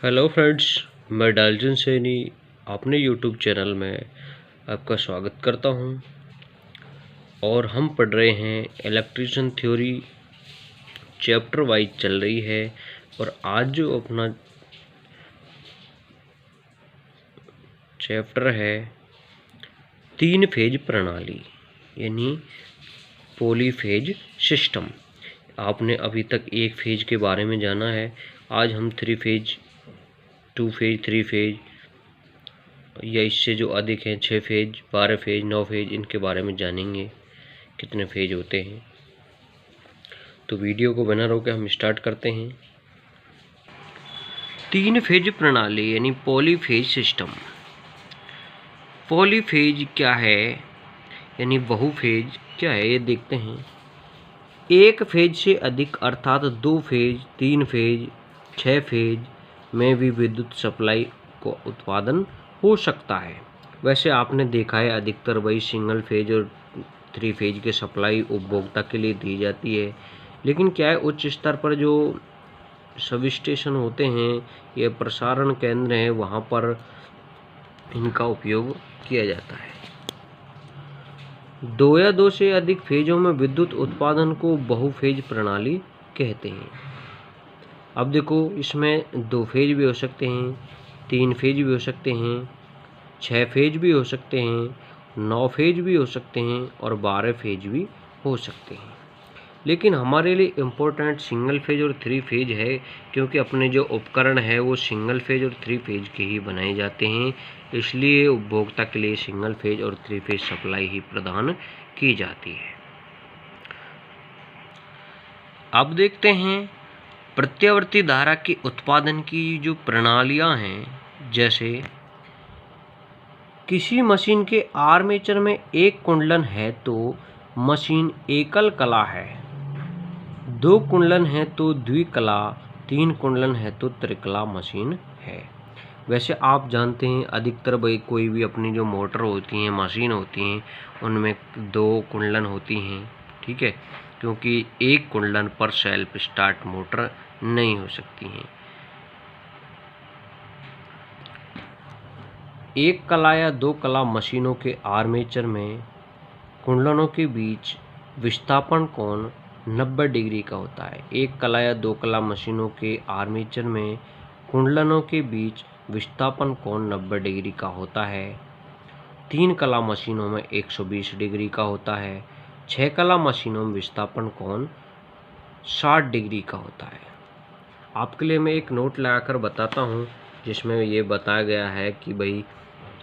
Hello friends, मैं डालजन सैनी अपने YouTube channel में आपका स्वागत करता हूं। और हम पढ़ रहे हैं इलेक्ट्रिशियन थ्योरी, चैप्टर वाइज चल रही है। और आज जो अपना चैप्टर है तीन फेज प्रणाली यानी पॉलीफेज सिस्टम। आपने अभी तक एक फेज के बारे में जाना है, आज हम three phase, two phase, three phase या इससे जो अधिक हैं 6 फेज, 12 फेज, 9 फेज, इनके बारे में जानेंगे कितने फेज होते हैं। तो वीडियो को बना रहो कि हम स्टार्ट करते हैं। तीन फेज प्रणाली यानी पॉलीफेज सिस्टम। पॉलीफेज क्या है यानी बहुफेज क्या है, ये देखते हैं। एक फेज से अधिक अर्थात 2 फेज, 3 फेज, 6 फेज में भी विद्युत सप्लाई को उत्पादन हो सकता है। वैसे आपने देखा है अधिकतर वही सिंगल फेज और 3 फेज के सप्लाई उपभोक्ता के लिए दी जाती है। लेकिन क्या है, उच्च स्तर पर जो सब स्टेशन होते हैं या प्रसारण केंद्र हैं, वहाँ पर इनका उपयोग किया जाता है। 2 या 2 से अधिक फेजों में विद्युत उत्पादन को बहुफेज प्रणाली कहते हैं। अब देखो, इसमें 2 फेज भी हो सकते हैं, 3 फेज भी हो सकते हैं, 6 फेज भी हो सकते हैं, 9 फेज भी हो सकते हैं और 12 फेज भी हो सकते हैं। लेकिन हमारे लिए इम्पोर्टेंट सिंगल फेज और 3 फेज है, क्योंकि अपने जो उपकरण है वो सिंगल फेज और 3 फेज के ही बनाए जाते हैं। इसलिए उपभोक्ता के लिए सिंगल फेज और 3 फेज सप्लाई ही प्रदान की जाती है। अब देखते हैं प्रत्यावर्ती धारा के उत्पादन की जो प्रणालियां हैं। जैसे किसी मशीन के आर्मेचर में एक कुंडलन है तो मशीन एकल कला है, 2 कुंडलन है तो द्विकला, 3 कुंडलन है तो त्रिकला मशीन है। वैसे आप जानते हैं अधिकतर भाई कोई भी अपनी जो मोटर होती हैं, मशीन होती हैं, उनमें 2 कुंडलन होती हैं, ठीक है, क्योंकि एक कुंडलन पर सेल्फ स्टार्ट मोटर नहीं हो सकती हैं। एक कला या 2 कला मशीनों के आर्मेचर में कुंडलनों के बीच विस्थापन कोण 90 डिग्री का होता है। एक कला या 2 कला मशीनों के आर्मेचर में कुंडलनों के बीच विस्थापन कोण 90 डिग्री का होता है। 3 कला मशीनों में 120 डिग्री का होता है। 6 कला मशीनों में विस्थापन कोण 60 डिग्री का होता है। आपके लिए मैं एक नोट लगाकर बताता हूँ, जिसमें ये बताया गया है कि भाई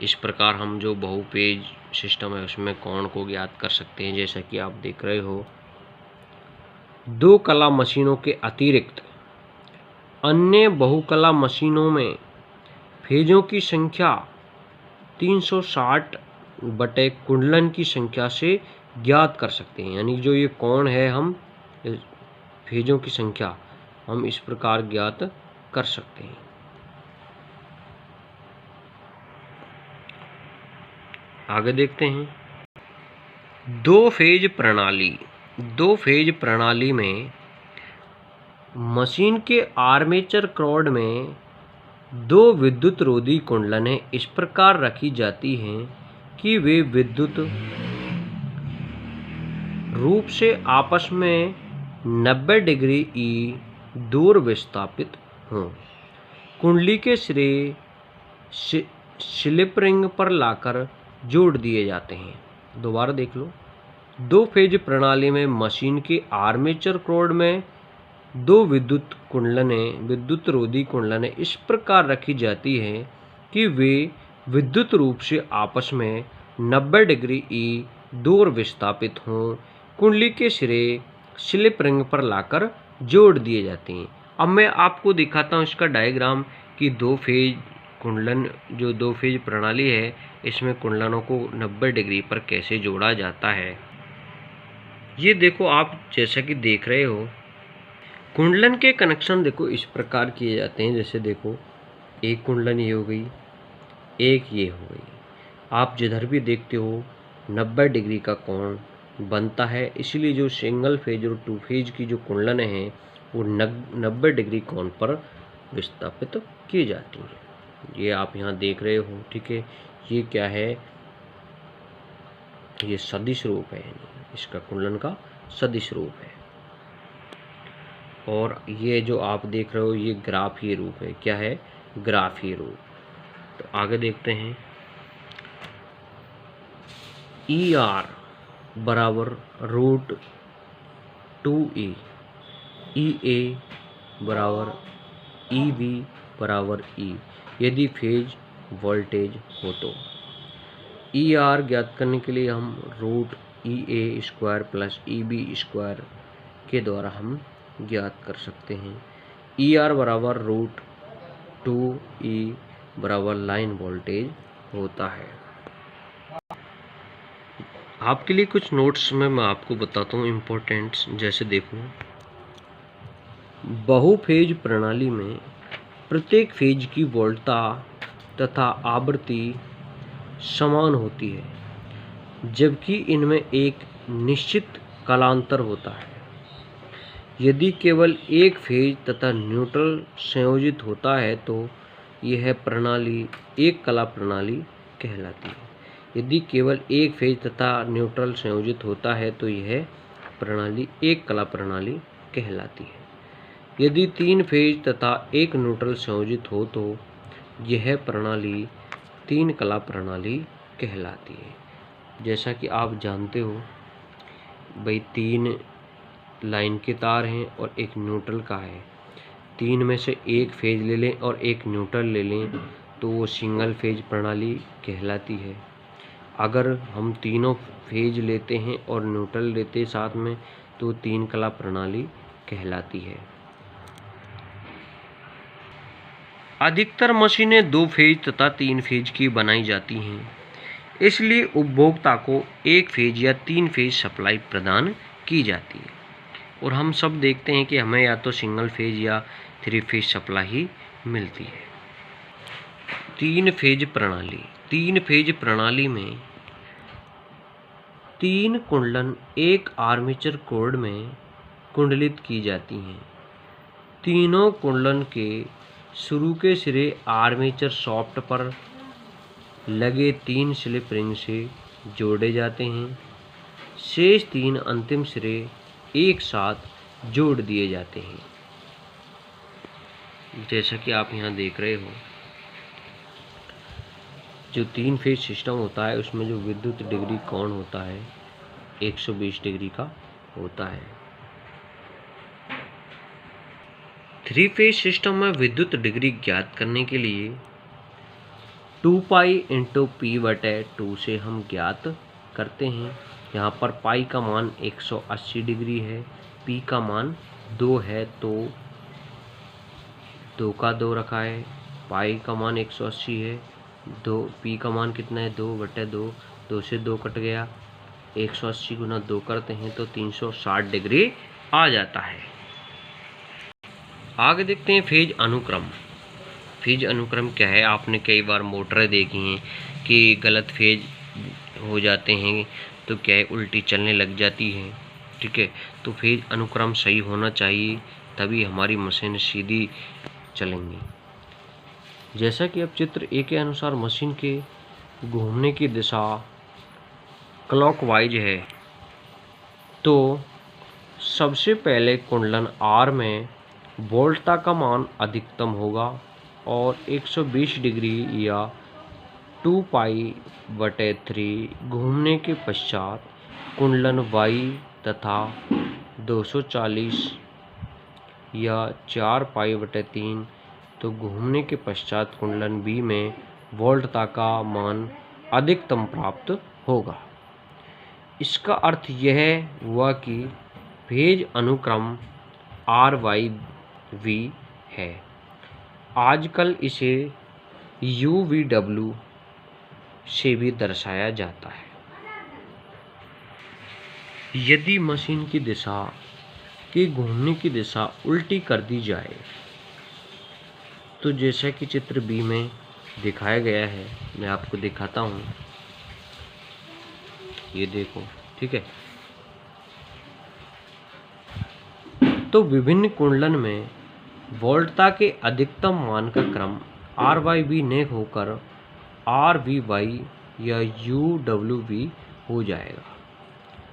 इस प्रकार हम जो बहुपेज सिस्टम है उसमें कोण को ज्ञात कर सकते हैं। जैसा कि आप देख रहे हो, 2 कला मशीनों के अतिरिक्त अन्य बहुकला मशीनों में फेजों की संख्या 360 बटे कुंडलन की संख्या से ज्ञात कर सकते हैं। यानी जो ये कोण है, हम फेजों की संख्या हम इस प्रकार ज्ञात कर सकते हैं। आगे देखते हैं 2 फेज प्रणाली। 2 फेज प्रणाली में मशीन के आर्मेचर रॉड में 2 विद्युत रोधी कुंडलनें इस प्रकार रखी जाती हैं कि वे विद्युत रूप से आपस में 90 डिग्री ई दूर विस्थापित हों। कुंडली के सिरे स्लिप रिंग पर लाकर जोड़ दिए जाते हैं। दोबारा देख लो, 2 फेज प्रणाली में मशीन के आर्मेचर रॉड में 2 विद्युत कुंडलनें, विद्युत रोधी कुंडलनें इस प्रकार रखी जाती हैं कि वे विद्युत रूप से आपस में 90 डिग्री ई दूर विस्थापित हों। कुंडली के सिरे स्लिप रिंग पर लाकर जोड़ दिए जाते हैं। अब मैं आपको दिखाता हूँ इसका डायग्राम कि 2 फेज कुंडलन, जो 2 फेज प्रणाली है, इसमें कुंडलनों को 90 डिग्री पर कैसे जोड़ा जाता है। ये देखो, आप जैसा कि देख रहे हो, कुंडलन के कनेक्शन देखो इस प्रकार किए जाते हैं। जैसे देखो, एक कुंडलन ये हो गई, एक ये हो गई। आप जिधर भी देखते हो 90 डिग्री का कोण बनता है। इसलिए जो सिंगल फेज और 2 फेज की जो कुंडलनें हैं वो 90 डिग्री कोण पर विस्थापित की जाती हैं। ये आप यहाँ देख रहे हो, ठीक है। ये क्या है, ये सदिश रूप है, यानी इसका कुंडलन का सदिश रूप है। और ये जो आप देख रहे हो ये ग्राफीय रूप है। क्या है, ग्राफीय रूप। तो आगे देखते हैं, ई आर बराबर रूट 2E, ई ए बराबर ई बी बराबर ई, यदि फेज वोल्टेज हो तो। ई आर ज्ञात करने के लिए हम root E A square plus E B square के द्वारा हम ज्ञात कर सकते हैं। ई आर बराबर रूट 2E बराबर लाइन वोल्टेज होता है। आपके लिए कुछ नोट्स में मैं आपको बताता हूँ इम्पोर्टेंट्स। जैसे देखो, बहुफेज प्रणाली में प्रत्येक फेज की वोल्टता तथा आवृत्ति समान होती है, जबकि इनमें एक निश्चित कालांतर होता है। यदि केवल एक फेज तथा न्यूट्रल संयोजित होता है तो यह प्रणाली एक कला प्रणाली कहलाती है। यदि केवल एक फेज तथा न्यूट्रल संयोजित होता है तो यह प्रणाली एक कला प्रणाली कहलाती है। यदि तीन फेज तथा एक न्यूट्रल संयोजित हो तो यह प्रणाली तीन कला प्रणाली कहलाती है। जैसा कि आप जानते हो भाई, तीन लाइन के तार हैं और एक न्यूट्रल का है। तीन में से एक फेज ले लें और एक न्यूट्रल ले लें तो वो सिंगल फेज प्रणाली कहलाती है। अगर हम तीनों फेज लेते हैं और न्यूट्रल लेते हैं साथ में तो तीन कला प्रणाली कहलाती है। अधिकतर मशीनें दो फेज तथा तीन फेज की बनाई जाती हैं, इसलिए उपभोक्ता को एक फेज या तीन फेज सप्लाई प्रदान की जाती है। और हम सब देखते हैं कि हमें या तो सिंगल फेज या थ्री फेज सप्लाई ही मिलती है। तीन फेज प्रणाली। तीन फेज प्रणाली में तीन कुंडलन एक आर्मेचर कोर में कुंडलित की जाती हैं। तीनों कुंडलन के शुरू के सिरे आर्मेचर शाफ्ट पर लगे तीन स्लिप रिंग से जोड़े जाते हैं। शेष तीन अंतिम सिरे एक साथ जोड़ दिए जाते हैं। जैसा कि आप यहाँ देख रहे हो, जो तीन फेज सिस्टम होता है उसमें जो विद्युत डिग्री कोण होता है 120 डिग्री का होता है। थ्री फेज सिस्टम में विद्युत डिग्री ज्ञात करने के लिए 2 पाई इंटू पी बटे 2 से हम ज्ञात करते हैं। यहाँ पर पाई का मान 180 डिग्री है, पी का मान 2 है तो 2 का 2 रखा है। पाई का मान 180 है, 2 पी का मान कितना है 2 बटे 2, 2 से 2 कट गया, 180 गुना 2 करते हैं तो 360 डिग्री आ जाता है। आगे देखते हैं फेज अनुक्रम। फेज अनुक्रम क्या है, आपने कई बार मोटरें देखी हैं कि गलत फेज हो जाते हैं तो क्या है उल्टी चलने लग जाती है, ठीक है। तो फेज अनुक्रम सही होना चाहिए तभी हमारी मशीन सीधी चलेंगी। जैसा कि अब चित्र ए के अनुसार मशीन के घूमने की दिशा क्लॉकवाइज है तो सबसे पहले कुंडलन आर में वोल्टता का मान अधिकतम होगा और 120 डिग्री या 2 पाई बटे 3 घूमने के पश्चात कुंडलन वाई तथा 240 या 4 पाई बटे 3 तो घूमने के पश्चात कुंडलन बी में वोल्टता का मान अधिकतम प्राप्त होगा। इसका अर्थ यह हुआ कि फेज अनुक्रम आर वाई वी है। आजकल इसे यू वी डब्ल्यू से भी दर्शाया जाता है। यदि मशीन की दिशा की घूमने की दिशा उल्टी कर दी जाए तो जैसा कि चित्र बी में दिखाया गया है, मैं आपको दिखाता हूँ, ये देखो, ठीक है। तो विभिन्न कुंडलन में वोल्टता के अधिकतम मान का क्रम RYV न होकर RVY या UWV हो जाएगा।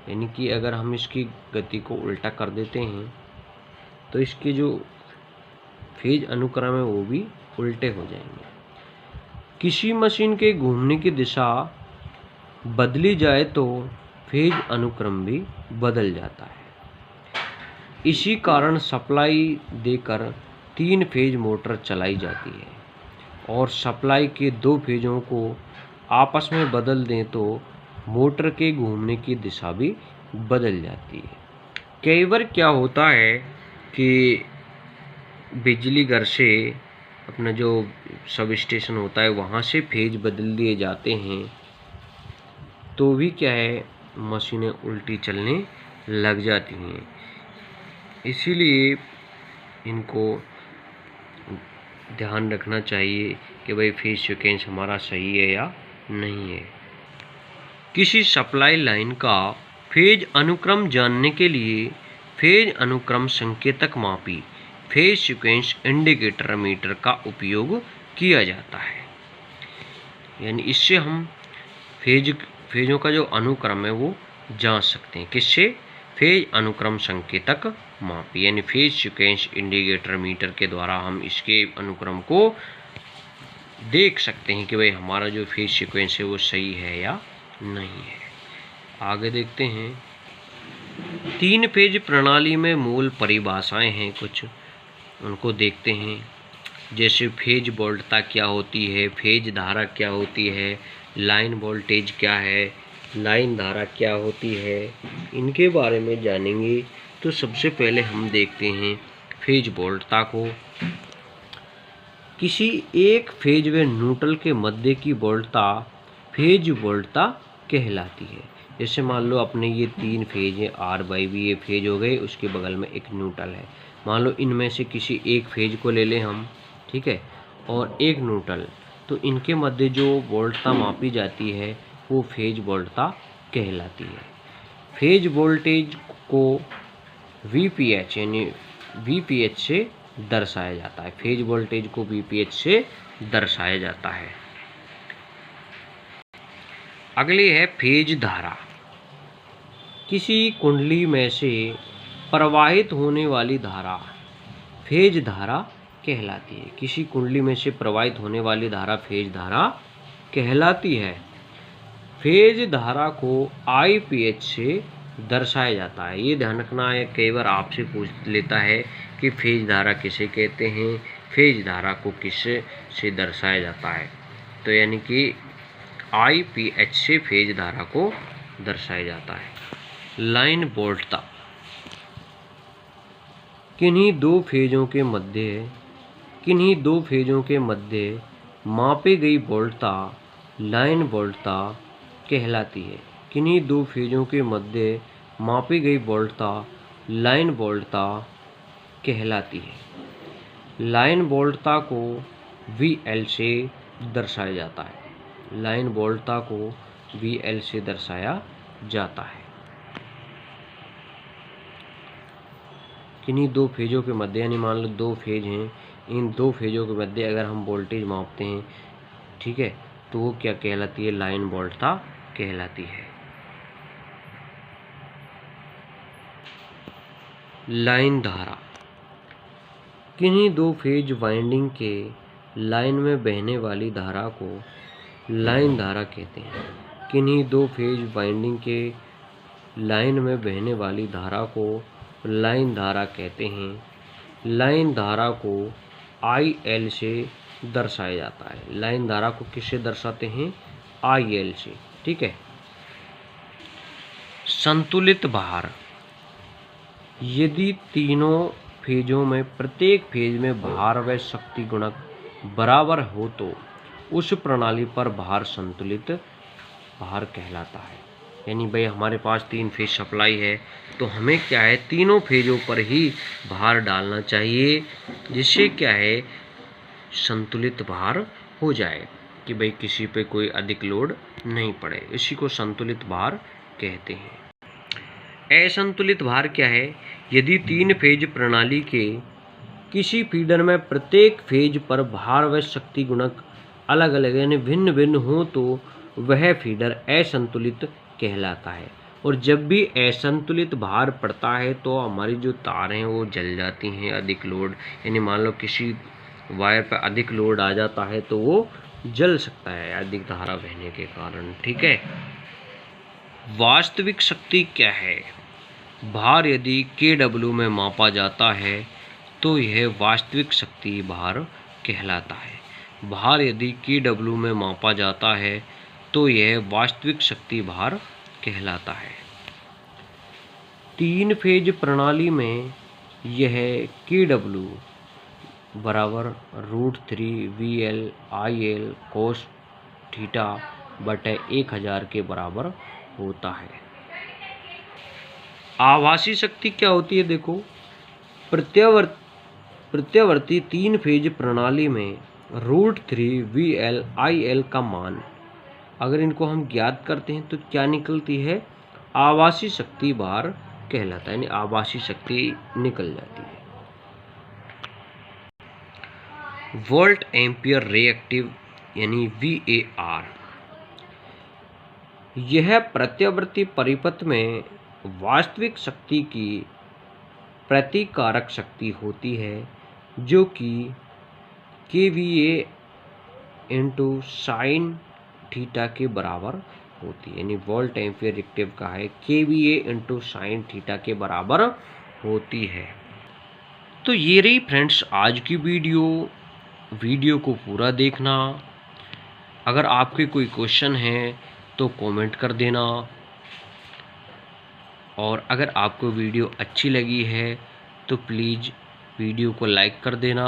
यानी कि अगर हम इसकी गति को उल्टा कर देते हैं तो इसके जो फेज अनुक्रम है वो भी उल्टे हो जाएंगे। किसी मशीन के घूमने की दिशा बदली जाए तो फेज अनुक्रम भी बदल जाता है। इसी कारण सप्लाई देकर 3 फेज मोटर चलाई जाती है और सप्लाई के 2 फेजों को आपस में बदल दें तो मोटर के घूमने की दिशा भी बदल जाती है। कई बार क्या होता है कि बिजली घर से अपना जो सब स्टेशन होता है वहाँ से फेज बदल दिए जाते हैं तो भी क्या है मशीनें उल्टी चलने लग जाती हैं। इसीलिए इनको ध्यान रखना चाहिए कि भाई फेज सीक्वेंस हमारा सही है या नहीं है। किसी सप्लाई लाइन का फेज अनुक्रम जानने के लिए फेज अनुक्रम संकेतक मापी फेज सीक्वेंस इंडिकेटर मीटर का उपयोग किया जाता है। यानी इससे हम फेजों का जो अनुक्रम है वो जांच सकते हैं। किससे? फेज अनुक्रम संकेतक मापी यानी फेज सीक्वेंस इंडिकेटर मीटर के द्वारा हम इसके अनुक्रम को देख सकते हैं कि भाई हमारा जो फेज सीक्वेंस है वो सही है या नहीं है। आगे देखते हैं। 3 फेज प्रणाली में मूल परिभाषाएं हैं, कुछ उनको देखते हैं। जैसे फेज वोल्टता क्या होती है, फेज धारा क्या होती है, लाइन वोल्टेज क्या है, लाइन धारा क्या होती है, इनके बारे में जानेंगे। तो सबसे पहले हम देखते हैं फेज वोल्टता को। किसी एक फेज व न्यूट्रल के मध्य की वोल्टता फेज वोल्टता कहलाती है। जैसे मान लो अपने ये 3 फेज है, RYV ये फेज हो गए, उसके बगल में एक न्यूट्रल है। मान लो इनमें से किसी एक फेज को ले लें हम, ठीक है, और एक न्यूट्रल, तो इनके मध्य जो वोल्टता मापी जाती है वो फेज वोल्टता कहलाती है। फेज वोल्टेज को VPH यानी VPH से दर्शाया जाता है। फेज वोल्टेज को VPH से दर्शाया जाता है। अगली है फेज धारा। किसी कुंडली में से प्रवाहित होने वाली धारा फेज धारा कहलाती है। किसी कुंडली में से प्रवाहित होने वाली धारा फेज धारा कहलाती है। फेज धारा को IPH से दर्शाया जाता है। ये ध्यान रखना है, कई बार आपसे पूछ लेता है कि फेज धारा किसे कहते हैं, फेज धारा को किससे से दर्शाया जाता है। तो यानी कि IPH से फेज धारा को दर्शाया जाता है। लाइन वोल्टता। किन्हीं दो फेजों के मध्य मापी गई वोल्टता लाइन वोल्टता कहलाती है। किन्हीं 2 फेजों के मध्य मापी गई वोल्टता लाइन वोल्टता कहलाती है। लाइन वोल्टता को VL से दर्शाया जाता है। लाइन वोल्टता को VL से दर्शाया जाता है। किन्हीं 2 फेजों के मध्य, यानी मान लो 2 फेज हैं, इन 2 फेजों के मध्य अगर हम वोल्टेज मापते हैं, ठीक है, तो वो क्या कहलाती है? लाइन वोल्टता कहलाती है। लाइन धारा। किन्हीं 2 फेज वाइंडिंग के लाइन में बहने वाली धारा को लाइन धारा कहते हैं। किन्हीं 2 फेज वाइंडिंग के लाइन में बहने वाली धारा को लाइन धारा कहते हैं। लाइन धारा को IL से दर्शाया जाता है। लाइन धारा को किससे दर्शाते हैं? IL से, ठीक है। संतुलित भार। यदि तीनों फेजों में प्रत्येक फेज में भार व शक्ति गुणक बराबर हो तो उस प्रणाली पर भार संतुलित भार कहलाता है। यानी भाई हमारे पास 3 फेज सप्लाई है तो हमें क्या है, तीनों फेजों पर ही भार डालना चाहिए, जिससे क्या है संतुलित भार हो जाए कि भाई किसी पे कोई अधिक लोड नहीं पड़े। इसी को संतुलित भार कहते हैं। असंतुलित भार क्या है? यदि 3 फेज प्रणाली के किसी फीडर में प्रत्येक फेज पर भार व शक्ति गुणक अलग अलग यानी भिन्न भिन्न हो तो वह फीडर असंतुलित कहलाता है। और जब भी असंतुलित भार पड़ता है तो हमारी जो तार हैं वो जल जाती हैं। अधिक लोड यानी मान लो किसी वायर पर अधिक लोड आ जाता है तो वो जल सकता है अधिक धारा बहने के कारण। ठीक है। वास्तविक शक्ति क्या है? भार यदि kW में मापा जाता है तो यह वास्तविक शक्ति भार कहलाता है। भार यदि kW में मापा जाता है तो यह वास्तविक शक्ति भार कहलाता है। 3 फेज प्रणाली में यह kW बराबर √3 VL IL cos थीटा बटे 1000 के बराबर होता है। आभासी शक्ति क्या होती है? देखो, प्रत्यावर्ती 3 फेज प्रणाली में √3 VL IL का मान अगर इनको हम ज्ञात करते हैं तो क्या निकलती है? आभासी शक्ति भार कहलाता है, यानी आभासी शक्ति निकल जाती है। वोल्ट एम्पियर रिएक्टिव यानी VAR, यह प्रत्यावर्ती परिपथ में वास्तविक शक्ति की प्रतिकारक शक्ति होती है जो कि kVA × sin थीटा के बराबर होती है। यानी वोल्ट एम्पियर रिएक्टिव का है kVA × sin थीटा के बराबर होती है। तो ये रही फ्रेंड्स आज की वीडियो को पूरा देखना। अगर आपके कोई क्वेश्चन है तो कमेंट कर देना, और अगर आपको वीडियो अच्छी लगी है तो प्लीज़ वीडियो को लाइक कर देना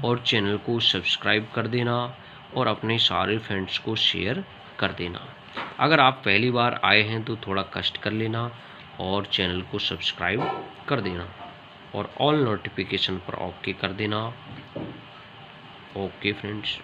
और चैनल को सब्सक्राइब कर देना और अपने सारे फ्रेंड्स को शेयर कर देना। अगर आप पहली बार आए हैं तो थोड़ा कष्ट कर लेना और चैनल को सब्सक्राइब कर देना और ऑल नोटिफिकेशन पर ओके कर देना। Okay friends.